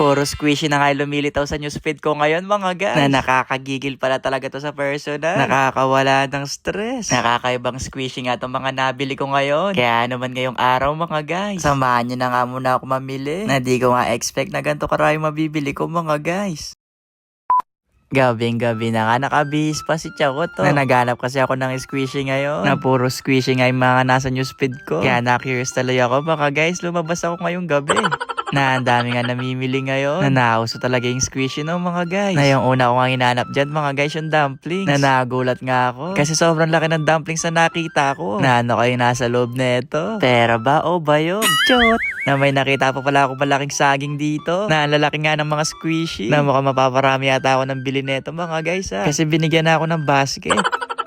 Puro squishy na nga lumilitaw sa newsfeed ko ngayon mga guys. Na nakakagigil pala talaga to sa personal. Nakakawala ng stress. Nakakaibang squishy nga itong mga nabili ko ngayon. Kaya naman ngayong araw mga guys, samahan nyo na nga muna ako mamili. Na di ko nga expect na ganito karami mabibili ko mga guys. Gabing-gabi na nga, nakabihis pa si Chako to. Na naghanap kasi ako ng squishy ngayon. Na puro squishy nga yung mga nasa newsfeed ko. Kaya na-curious tuloy ako, baka guys, lumabas ako ngayong gabi. Na ang dami nga namimili ngayon. Na nauso talaga yung squishy no mga guys. Na yung una ko nga hinanap dyan mga guys, yung dumplings. Na nagulat nga ako. Kasi sobrang laki ng dumplings na nakita ko. Na ano kayo nasa loob neto. Pera ba o bayog? Chot! Na may nakita pa pala ako malaking saging dito. Na ang lalaki nga ng mga squishy. Na mukhang mapaparami yata ako ng bili neto mga guys ha. Kasi binigyan na ako ng basket.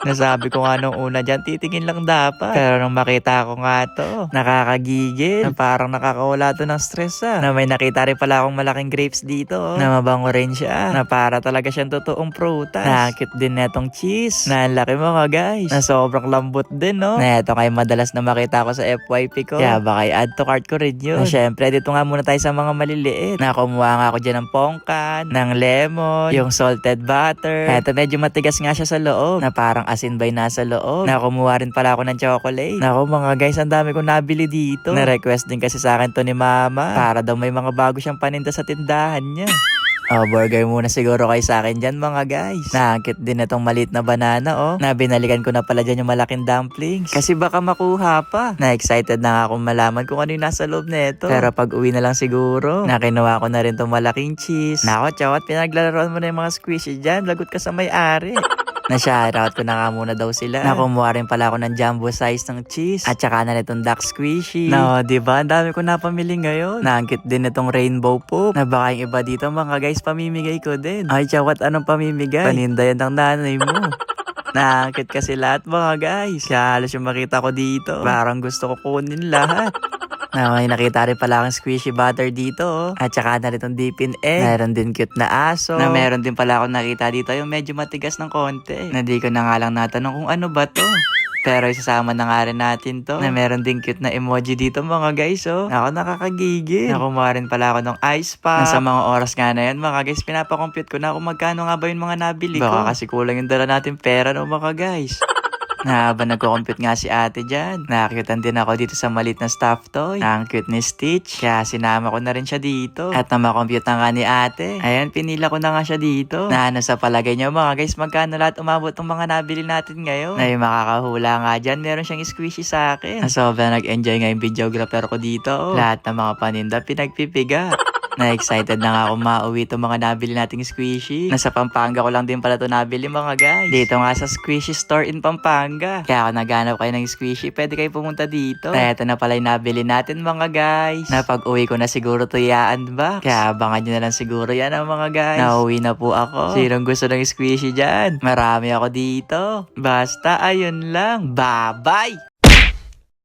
Nasabi ko nga nung una dyan, titingin lang dapat. Pero nung makita ko nga to, nakakagigil. Na parang nakakawala to ng stress Na may nakita rin pala akong malaking grapes dito. Na mabango rin siya. Na para talaga siyang totoong prutas. Nakakit din netong cheese. Na ang laki mga guys. Na sobrang lambot din no. Na ito kayo madalas na makita ko sa FYP ko. Kaya baka i-add to cart ko rin yun. Na syempre dito nga muna tayo sa mga maliliit. Na kumuha nga ako dyan ng pongkan, ng lemon, yung salted butter. Eto medyo matigas nga siya sa loob. Na parang asin ba'y nasa loob. Na kumuha rin pala ako ng chocolate. Naku mga guys, ang dami kong nabili dito. Na-request din kasi sa akin to ni mama. Para daw may mga bago siyang paninda sa tindahan niya. Oh, burger muna siguro kayo sa akin dyan mga guys. Nakakit din itong maliit na banana oh. Na binalikan ko na pala dyan yung malaking dumplings. Kasi baka makuha pa. Na-excited na nga akong malaman kung ano yung nasa loob nito. Pero pag uwi na lang siguro, nakinuha ko na rin itong malaking cheese. Nako, Chawat, pinaglalaroan mo na yung mga squishy dyan. Lagot ka sa may-ari. Na-shoutout ko na nga muna daw sila. Nakumuha rin pala ako ng jumbo size ng cheese. At saka na nitong duck squishy. No, diba? Ang dami ko napamili ngayon. Naangkit din itong rainbow poop. Na baka yung iba dito mga guys, pamimigay ko din. Ay, Chawat, anong pamimigay? Paninda yan ng nanay mo. Naangkit kasi lahat mga guys. Kaya halos yung makita ko dito. Parang gusto ko kunin lahat. Na may nakita rin pala akong squishy butter dito oh. At saka na rin itong dipin egg. Meron din cute na aso. Na meron din pala akong nakita dito yung medyo matigas ng konti. Na di ko na nga lang natanong kung ano ba to. Pero isasama na nga rin natin to. Na meron din cute na emoji dito mga guys oh. Ako nakakagigil. Nakumuha rin pala ako ng ice pop. Sa mga oras nga na yan mga guys, pinapakompute ko na kung magkano nga ba yung mga nabili ko. Baka kasi kulang yung dala natin pera no mga guys. Na habang nagko-compute nga si ate dyan, nakakyutan din ako dito sa maliit na stuffed toy. Ang cute ni Stitch, kaya sinama ko na rin siya dito. At na makompute na nga ni ate, ayan, pinila ko na nga siya dito. Na ano sa palagay nyo mga guys, magkano lahat umabot ng mga nabili natin ngayon? Na yung makakahula nga dyan, meron siyang squishy sa akin. Na sobrang nag-enjoy nga yung videographer ko dito. Oh. Lahat ng mga paninda, pinagpipiga. Na-excited na nga ako mauwi itong mga nabili nating squishy. Nasa Pampanga ko lang din pala ito nabili mga guys. Dito nga sa squishy store in Pampanga. Kaya kung naghanap kayo ng squishy, pwede kayo pumunta dito. Na ito na pala yung nabili natin mga guys. Na pag uwi ko na siguro to i-unbox. Kaya abangan nyo na lang siguro yan mga guys. Nauwi na po ako. Sinong gusto ng squishy dyan? Marami ako dito. Basta ayun lang. Bye-bye!